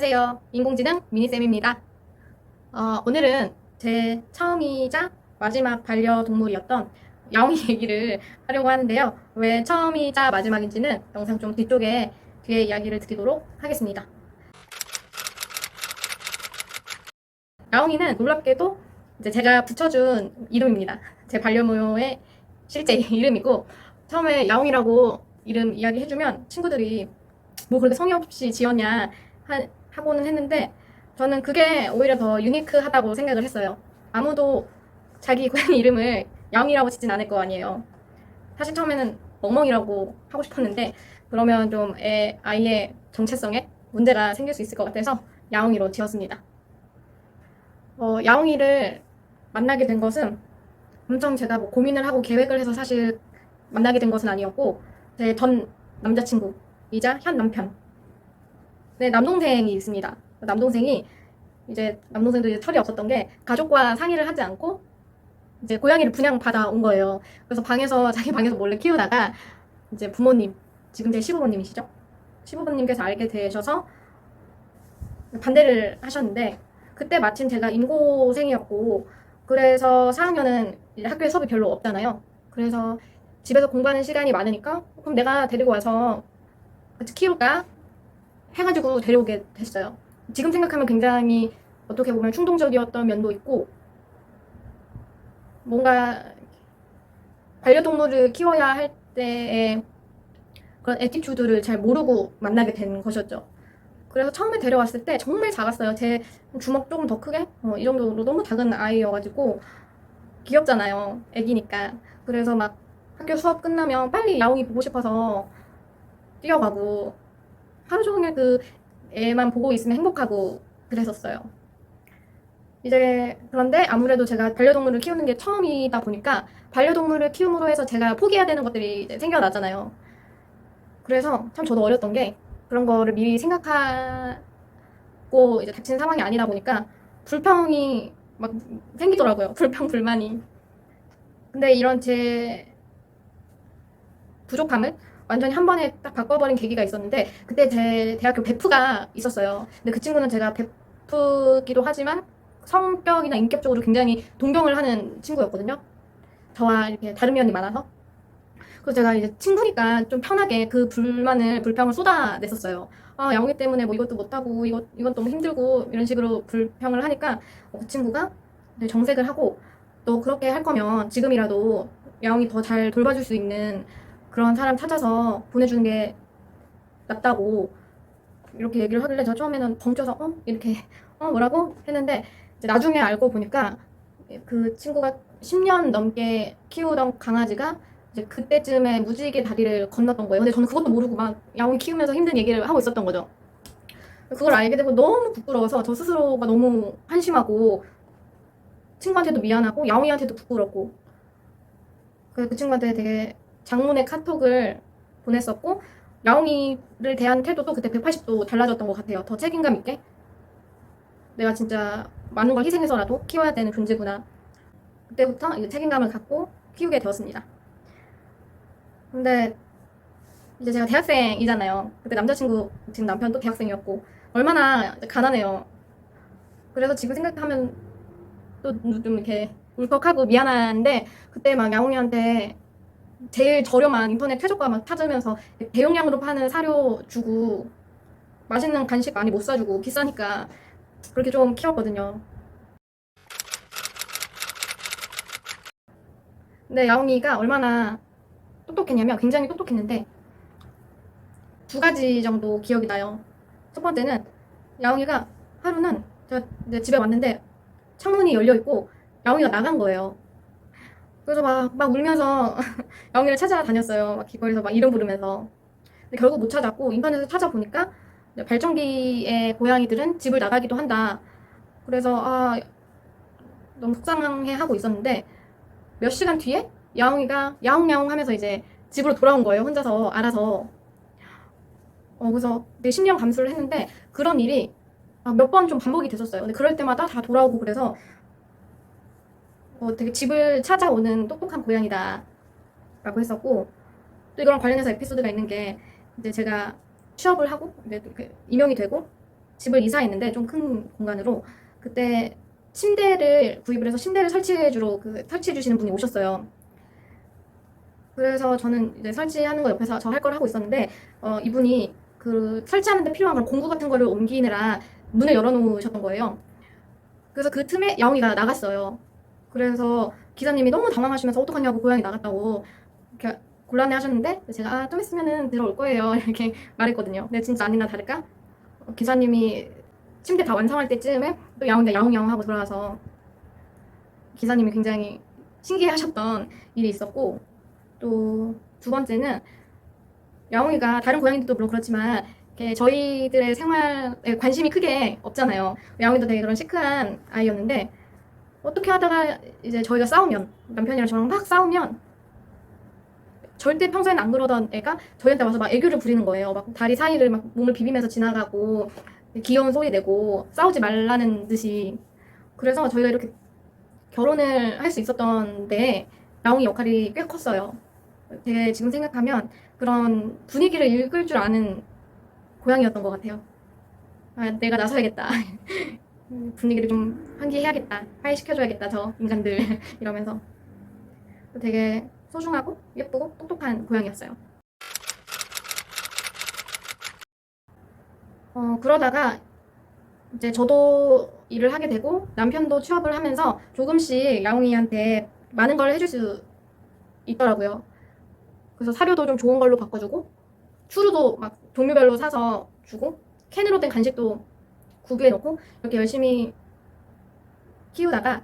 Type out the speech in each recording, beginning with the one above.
안녕하세요. 인공지능 미니쌤입니다. 오늘은 제 처음이자 마지막 반려동물이었던 야옹이 얘기를 하려고 하는데요. 왜 처음이자 마지막인지는 영상 좀 뒤에 이야기를 드리도록 하겠습니다. 야옹이는 놀랍게도 이제 제가 붙여준 이름입니다. 제 반려묘의 실제 이름이고, 처음에 야옹이라고 이름 이야기 해주면 친구들이 뭐 그렇게 성의 없이 지었냐 하고는 했는데, 저는 그게 오히려 더 유니크하다고 생각을 했어요. 아무도 자기 고양이 이름을 야옹이라고 짓진 않을 거 아니에요. 사실 처음에는 멍멍이라고 하고 싶었는데, 그러면 좀 아이의 정체성에 문제가 생길 수 있을 것 같아서 야옹이로 지었습니다. 야옹이를 만나게 된 것은 엄청 제가 뭐 고민을 하고 계획을 해서 사실 만나게 된 것은 아니었고, 제 전 남자친구이자 현 남편, 네, 남동생이 있습니다. 남동생이 남동생도 이제 철이 없었던 게, 가족과 상의를 하지 않고 이제 고양이를 분양받아 온 거예요. 그래서 자기 방에서 몰래 키우다가 이제 부모님, 지금 제 시부모님이시죠? 시부모님께서 알게 되셔서 반대를 하셨는데, 그때 마침 제가 인고생이었고, 그래서 4학년은 이제 학교에 수업이 별로 없잖아요. 그래서 집에서 공부하는 시간이 많으니까, 그럼 내가 데리고 와서 같이 키울까 해가지고 데려오게 됐어요. 지금 생각하면 굉장히 어떻게 보면 충동적이었던 면도 있고, 뭔가 반려동물을 키워야 할 때의 그런 애티튜드를 잘 모르고 만나게 된 것이었죠. 그래서 처음에 데려왔을 때 정말 작았어요. 제 주먹 조금 더 크게? 이 정도로 너무 작은 아이여가지고 귀엽잖아요. 애기니까. 그래서 막 학교 수업 끝나면 빨리 야옹이 보고 싶어서 뛰어가고, 하루 종일 그 애만 보고 있으면 행복하고 그랬었어요. 그런데 아무래도 제가 반려동물을 키우는 게 처음이다 보니까 반려동물을 키움으로 해서 제가 포기해야 되는 것들이 이제 생겨나잖아요. 그래서 참 저도 어렸던 게, 그런 거를 미리 생각하고 이제 닥친 상황이 아니다 보니까 불평이 막 생기더라고요. 불평, 불만이. 근데 이런 제 부족함을 완전히 한 번에 딱 바꿔버린 계기가 있었는데, 그때 제 대학교 베프가 있었어요. 근데 그 친구는 제가 베프기도 하지만 성격이나 인격적으로 굉장히 동경을 하는 친구였거든요. 저와 이렇게 다른 면이 많아서. 그래서 제가 이제 친구니까 좀 편하게 그 불평을 쏟아냈었어요. 야옹이 때문에 뭐 이것도 못하고, 이건 너무 힘들고, 이런 식으로 불평을 하니까 그 친구가 정색을 하고, 너 그렇게 할 거면 지금이라도 야옹이 더 잘 돌봐줄 수 있는 그런 사람 찾아서 보내주는 게 낫다고 이렇게 얘기를 하길래, 저 처음에는 벙쪄서 이렇게 뭐라고 했는데, 이제 나중에 알고 보니까 그 친구가 10년 넘게 키우던 강아지가 이제 그때쯤에 무지개 다리를 건넜던 거예요. 근데 저는 그것도 모르고 막 야옹이 키우면서 힘든 얘기를 하고 있었던 거죠. 그걸 알게 되고 너무 부끄러워서 저 스스로가 너무 한심하고, 친구한테도 미안하고 야옹이한테도 부끄럽고, 그 친구한테 되게 장문의 카톡을 보냈었고, 야옹이를 대한 태도도 그때 180도 달라졌던 것 같아요. 더 책임감 있게, 내가 진짜 많은 걸 희생해서라도 키워야 되는 존재구나. 그때부터 이제 책임감을 갖고 키우게 되었습니다. 근데 이제 제가 대학생이잖아요. 그때 남자친구, 지금 남편도 대학생이었고, 얼마나 가난해요. 그래서 지금 생각하면 또 좀 이렇게 울컥하고 미안한데, 그때 막 야옹이한테 제일 저렴한 인터넷 최저가 막 찾으면서 대용량으로 파는 사료 주고, 맛있는 간식 많이 못 사주고, 비싸니까 그렇게 좀 키웠거든요. 근데 야옹이가 얼마나 똑똑했냐면, 굉장히 똑똑했는데 두 가지 정도 기억이 나요. 첫 번째는, 야옹이가 하루는 제가 이제 집에 왔는데 창문이 열려 있고 야옹이가 나간 거예요. 그래서 막 울면서 야옹이를 찾아다녔어요. 막 길거리에서 막 이름 부르면서. 근데 결국 못 찾았고, 인터넷에서 찾아보니까 발정기의 고양이들은 집을 나가기도 한다. 그래서 너무 속상해 하고 있었는데, 몇 시간 뒤에 야옹이가 야옹야옹 하면서 이제 집으로 돌아온 거예요. 혼자서 알아서. 그래서 10년 감수를 했는데, 그런 일이 몇 번 좀 반복이 됐었어요. 근데 그럴 때마다 다 돌아오고, 그래서 되게 집을 찾아오는 똑똑한 고양이다 라고 했었고, 또 이거랑 관련해서 에피소드가 있는 게, 이제 제가 취업을 하고 이제 임용이 되고 집을 이사했는데 좀 큰 공간으로 그때 침대를 구입을 해서 침대를 설치해주러 설치해 주시는 분이 오셨어요. 그래서 저는 이제 설치하는 거 옆에서 저 할 걸 하고 있었는데 이분이 그 설치하는 데 필요한 그런 공구 같은 거를 옮기느라 문을 열어놓으셨던 거예요. 그래서 그 틈에 야옹이가 나갔어요. 그래서 기사님이 너무 당황하시면서 어떡하냐고 고양이 나갔다고 이렇게 곤란해 하셨는데 제가 좀 있으면은 들어올 거예요 이렇게 말했거든요. 근데 진짜 아니나 다를까 기사님이 침대 다 완성할 때쯤에 또 야옹이가 야옹야옹 하고 돌아와서 기사님이 굉장히 신기해하셨던 일이 있었고, 또 두 번째는 야옹이가 다른 고양이들도 물론 그렇지만 이렇게 저희들의 생활에 관심이 크게 없잖아요. 야옹이도 되게 그런 시크한 아이였는데 어떻게 하다가 이제 저희가 싸우면 남편이랑 저랑 막 싸우면 절대 평소에는 안 그러던 애가 저희한테 와서 막 애교를 부리는 거예요. 막 다리 사이를 막 몸을 비비면서 지나가고 귀여운 소리 내고 싸우지 말라는 듯이. 그래서 저희가 이렇게 결혼을 할 수 있었던데 야옹이 역할이 꽤 컸어요. 되게 지금 생각하면 그런 분위기를 읽을 줄 아는 고양이였던 것 같아요. 내가 나서야겠다. 분위기를 좀 환기해야겠다. 화해시켜줘야겠다, 저 인간들. 이러면서. 되게 소중하고 예쁘고 똑똑한 고양이였어요. 그러다가 이제 저도 일을 하게 되고 남편도 취업을 하면서 조금씩 야옹이한테 많은 걸 해줄 수 있더라고요. 그래서 사료도 좀 좋은 걸로 바꿔주고 추루도 막 종류별로 사서 주고 캔으로 된 간식도 구비해 놓고 이렇게 열심히 키우다가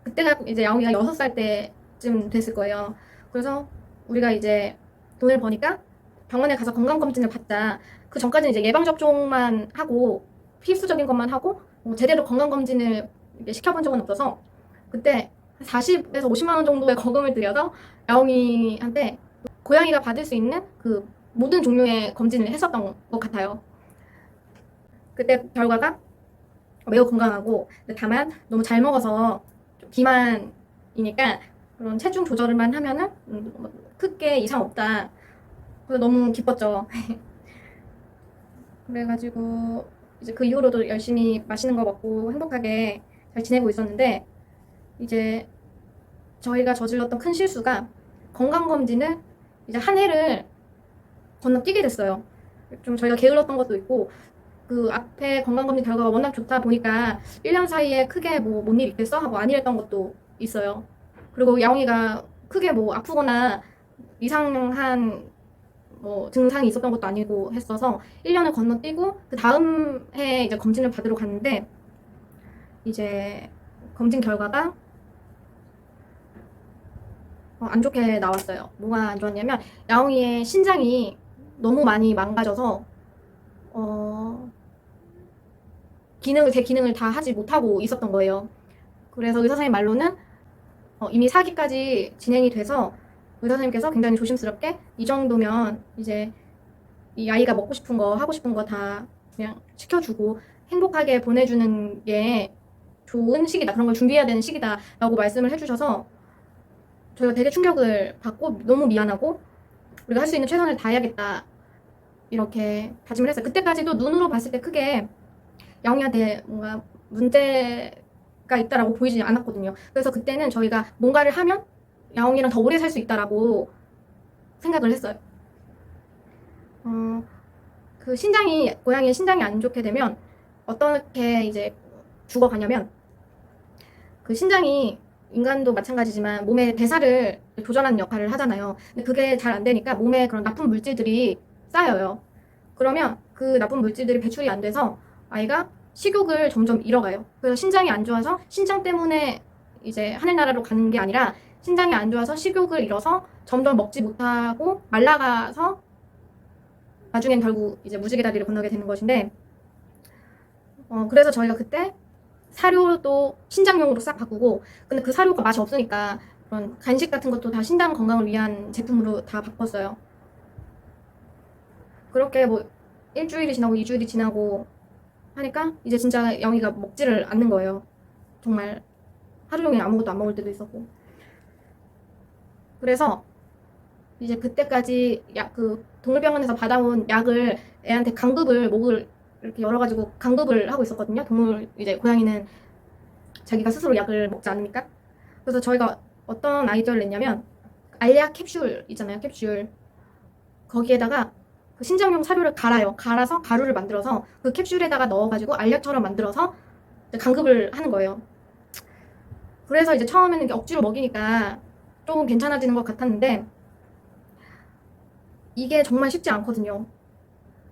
그때가 이제 야옹이가 6살 때쯤 됐을 거예요. 그래서 우리가 이제 돈을 버니까 병원에 가서 건강검진을 받자. 그 전까지는 이제 예방접종만 하고 필수적인 것만 하고 제대로 건강검진을 시켜본 적은 없어서 그때 40에서 50만 원 정도의 거금을 들여서 야옹이한테 고양이가 받을 수 있는 그 모든 종류의 검진을 했었던 것 같아요. 그때 결과가 매우 건강하고 다만 너무 잘 먹어서 비만이니까 그런 체중 조절만 하면은 크게 이상 없다. 그래서 너무 기뻤죠. 그래가지고 이제 그 이후로도 열심히 맛있는 거 먹고 행복하게 잘 지내고 있었는데 이제 저희가 저질렀던 큰 실수가 건강검진을 이제 한 해를 건너뛰게 됐어요. 좀 저희가 게을렀던 것도 있고 그 앞에 건강검진 결과가 워낙 좋다 보니까 1년 사이에 크게 뭐 뭔 일 있겠어? 하고 안일했던 것도 있어요. 그리고 야옹이가 크게 뭐 아프거나 이상한 뭐 증상이 있었던 것도 아니고 했어서 1년을 건너뛰고 그 다음 해에 이제 검진을 받으러 갔는데 이제 검진 결과가 안 좋게 나왔어요. 뭐가 안 좋았냐면 야옹이의 신장이 너무 많이 망가져서 제 기능을 다 하지 못하고 있었던 거예요. 그래서 의사 선생님 말로는 이미 4기까지 진행이 돼서 의사 선생님께서 굉장히 조심스럽게 이 정도면 이제 이 아이가 먹고 싶은 거 하고 싶은 거 다 그냥 시켜주고 행복하게 보내주는 게 좋은 시기다. 그런 걸 준비해야 되는 시기다 라고 말씀을 해주셔서 저희가 되게 충격을 받고 너무 미안하고 우리가 할 수 있는 최선을 다해야겠다 이렇게 다짐을 했어요. 그때까지도 눈으로 봤을 때 크게 야옹이한테 뭔가 문제가 있다라고 보이지 않았거든요. 그래서 그때는 저희가 뭔가를 하면 야옹이랑 더 오래 살 수 있다라고 생각을 했어요. 그 고양이의 신장이 안 좋게 되면 어떻게 이제 죽어가냐면 그 신장이 인간도 마찬가지지만 몸의 대사를 조절하는 역할을 하잖아요. 근데 그게 잘 안 되니까 몸에 그런 나쁜 물질들이 쌓여요. 그러면 그 나쁜 물질들이 배출이 안 돼서 아이가 식욕을 점점 잃어가요. 그래서 신장이 안 좋아서 신장 때문에 이제 하늘나라로 가는 게 아니라 신장이 안 좋아서 식욕을 잃어서 점점 먹지 못하고 말라가서 나중엔 결국 이제 무지개 다리를 건너게 되는 것인데 그래서 저희가 그때 사료도 신장용으로 싹 바꾸고 근데 그 사료가 맛이 없으니까 그런 간식 같은 것도 다 신장 건강을 위한 제품으로 다 바꿨어요. 그렇게 뭐 일주일이 지나고 2주일이 지나고 하니까 이제 진짜 영희가 먹지를 않는 거예요. 정말 하루 종일 아무것도 안 먹을 때도 있었고. 그래서 이제 그때까지 그 동물병원에서 받아온 약을 애한테 강급을 목을 이렇게 열어가지고 강급을 하고 있었거든요. 동물, 이제 고양이는 자기가 스스로 약을 먹지 않으니까. 그래서 저희가 어떤 아이디어를 냈냐면, 알약 캡슐 있잖아요, 캡슐. 거기에다가 그 신장용 사료를 갈아요. 갈아서 가루를 만들어서 그 캡슐에다가 넣어가지고 알약처럼 만들어서 이제 강급을 하는 거예요. 그래서 이제 처음에는 이게 억지로 먹이니까 조금 괜찮아지는 것 같았는데, 이게 정말 쉽지 않거든요.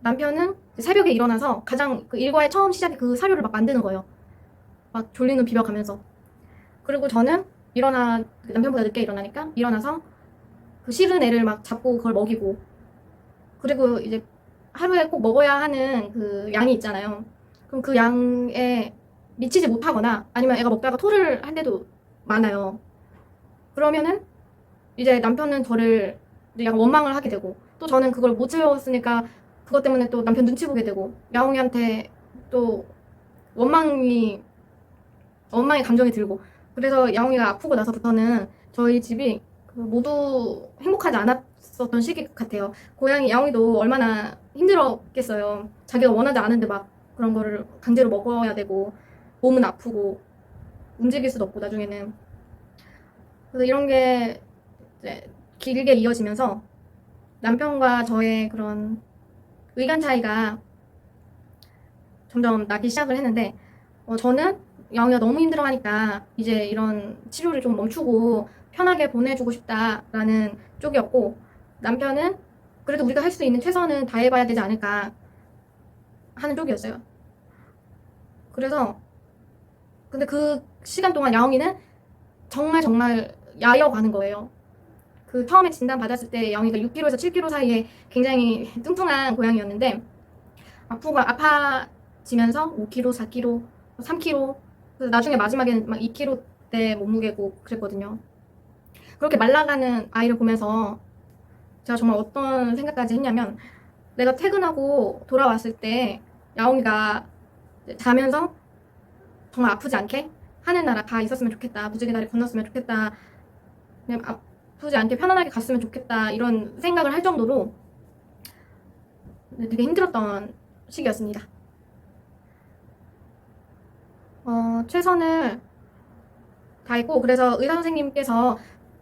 남편은 새벽에 일어나서 가장 그 일과의 처음 시작에 그 사료를 막 만드는 거예요. 막 졸린 눈 비벼가면서. 그리고 저는 남편보다 늦게 일어나니까 일어나서 그 싫은 애를 막 잡고 그걸 먹이고, 그리고 이제 하루에 꼭 먹어야 하는 그 양이 있잖아요. 그럼 그 양에 미치지 못하거나 아니면 애가 먹다가 토를 할 때도 많아요. 그러면은 이제 남편은 저를 이제 약간 원망을 하게 되고, 또 저는 그걸 못 채웠으니까 그것 때문에 또 남편 눈치 보게 되고, 야옹이한테 또 원망이 감정이 들고. 그래서 야옹이가 아프고 나서부터는 저희 집이 모두 행복하지 않았었던 시기 같아요. 야옹이도 얼마나 힘들었겠어요. 자기가 원하지 않은데 막 그런 거를 강제로 먹어야 되고, 몸은 아프고 움직일 수도 없고 나중에는. 그래서 이런 게 이제 길게 이어지면서 남편과 저의 그런 의견 차이가 점점 나기 시작을 했는데, 저는 야옹이가 너무 힘들어하니까 이제 이런 치료를 좀 멈추고 편하게 보내주고 싶다라는 쪽이었고, 남편은 그래도 우리가 할 수 있는 최선은 다해봐야 되지 않을까 하는 쪽이었어요. 그래서 근데 그 시간 동안 야옹이는 정말 야여가는 거예요. 그 처음에 진단 받았을 때 야옹이가 6kg에서 7kg 사이에 굉장히 뚱뚱한 고양이였는데, 아파지면서 5kg, 4kg, 3kg, 그래서 나중에 마지막에는 막 2kg대 몸무게고 그랬거든요. 그렇게 말라가는 아이를 보면서 제가 정말 어떤 생각까지 했냐면, 내가 퇴근하고 돌아왔을 때 야옹이가 자면서 정말 아프지 않게 하늘나라 가 있었으면 좋겠다, 무지개 다리 건넜으면 좋겠다, 그냥 아프지 않게 편안하게 갔으면 좋겠다, 이런 생각을 할 정도로 되게 힘들었던 시기였습니다. 최선을 다했고, 그래서 의사 선생님께서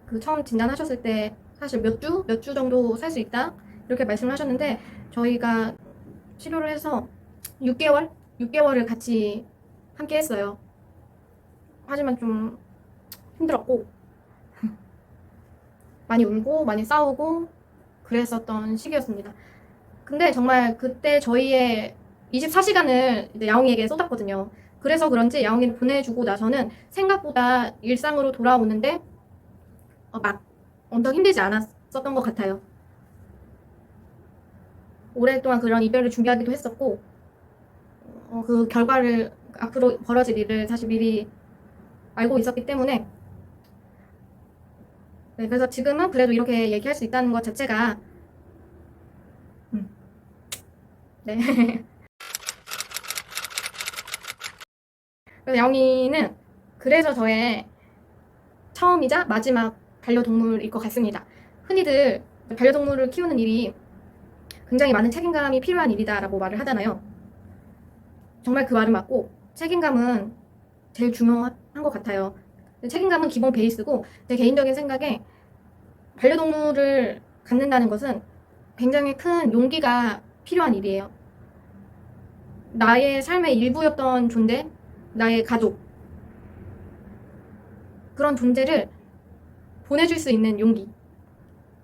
그 처음 진단하셨을 때 사실 몇 주 정도 살 수 있다 이렇게 말씀을 하셨는데, 저희가 치료를 해서 6개월을 같이 함께 했어요. 하지만 좀 힘들었고 많이 울고 많이 싸우고 그랬었던 시기였습니다. 근데 정말 그때 저희의 24시간을 이제 야옹이에게 쏟았거든요. 그래서 그런지 야옹이를 보내주고 나서는 생각보다 일상으로 돌아오는데 막 엄청 힘들지 않았었던 것 같아요. 오랫동안 그런 이별을 준비하기도 했었고, 그 결과를, 앞으로 벌어질 일을 사실 미리 알고 있었기 때문에, 네, 그래서 지금은 그래도 이렇게 얘기할 수 있다는 것 자체가, 네. 그래서 야옹이는 그래서 저의 처음이자 마지막 반려동물일 것 같습니다. 흔히들 반려동물을 키우는 일이 굉장히 많은 책임감이 필요한 일이다라고 말을 하잖아요. 정말 그 말은 맞고, 책임감은 제일 중요한 것 같아요. 책임감은 기본 베이스고, 제 개인적인 생각에 반려동물을 갖는다는 것은 굉장히 큰 용기가 필요한 일이에요. 나의 삶의 일부였던 존재, 나의 가족, 그런 존재를 보내줄 수 있는 용기.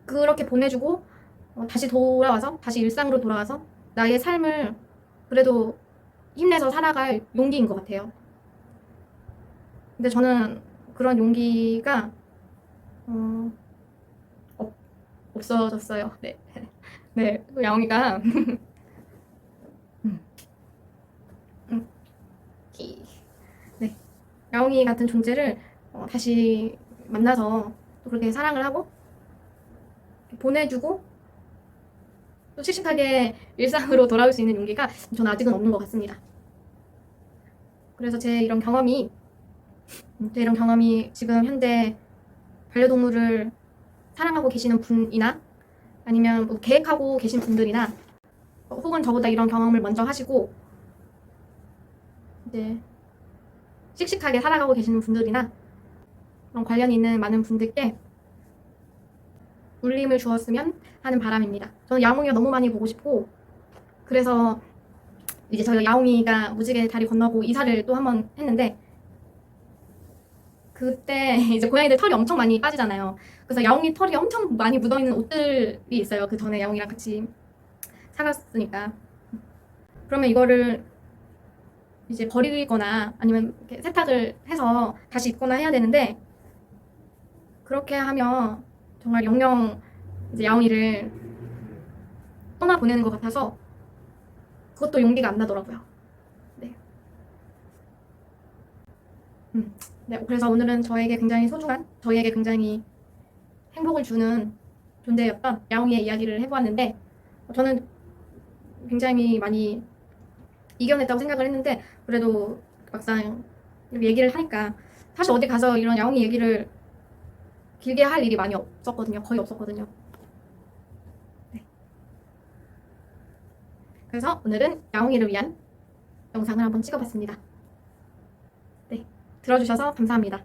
그렇게 보내주고 다시 일상으로 돌아와서 나의 삶을 그래도 힘내서 살아갈 용기인 것 같아요. 근데 저는 그런 용기가 없어졌어요. 네. 네, 야옹이가 네, 야옹이 같은 존재를 다시 만나서 또 그렇게 사랑을 하고 보내주고 또 씩씩하게 일상으로 돌아올 수 있는 용기가 저는 아직은 없는 것 같습니다. 그래서 제 이런 경험이 지금 현재 반려동물을 사랑하고 계시는 분이나 아니면 뭐 계획하고 계신 분들이나 혹은 저보다 이런 경험을 먼저 하시고 이제 씩씩하게 살아가고 계시는 분들이나 그런 관련이 있는 많은 분들께 울림을 주었으면 하는 바람입니다. 저는 야옹이가 너무 많이 보고 싶고, 그래서 이제 저희가 야옹이가 무지개 다리 건너고 이사를 또 한 번 했는데, 그때 이제 고양이들 털이 엄청 많이 빠지잖아요. 그래서 야옹이 털이 엄청 많이 묻어있는 옷들이 있어요. 그 전에 야옹이랑 같이 살았으니까. 그러면 이거를 이제 버리거나 아니면 이렇게 세탁을 해서 다시 입거나 해야 되는데, 그렇게 하면 정말 영영 이제 야옹이를 떠나보내는 것 같아서 그것도 용기가 안 나더라고요. 네. 네, 그래서 오늘은 저에게 굉장히 소중한, 저희에게 굉장히 행복을 주는 존재였던 야옹이의 이야기를 해보았는데, 저는 굉장히 많이 이겨냈다고 생각을 했는데, 그래도 막상 이렇게 얘기를 하니까, 사실 어디 가서 이런 야옹이 얘기를 길게 할 일이 많이 없었거든요. 거의 없었거든요. 네. 그래서 오늘은 야옹이를 위한 영상을 한번 찍어봤습니다. 네, 들어주셔서 감사합니다.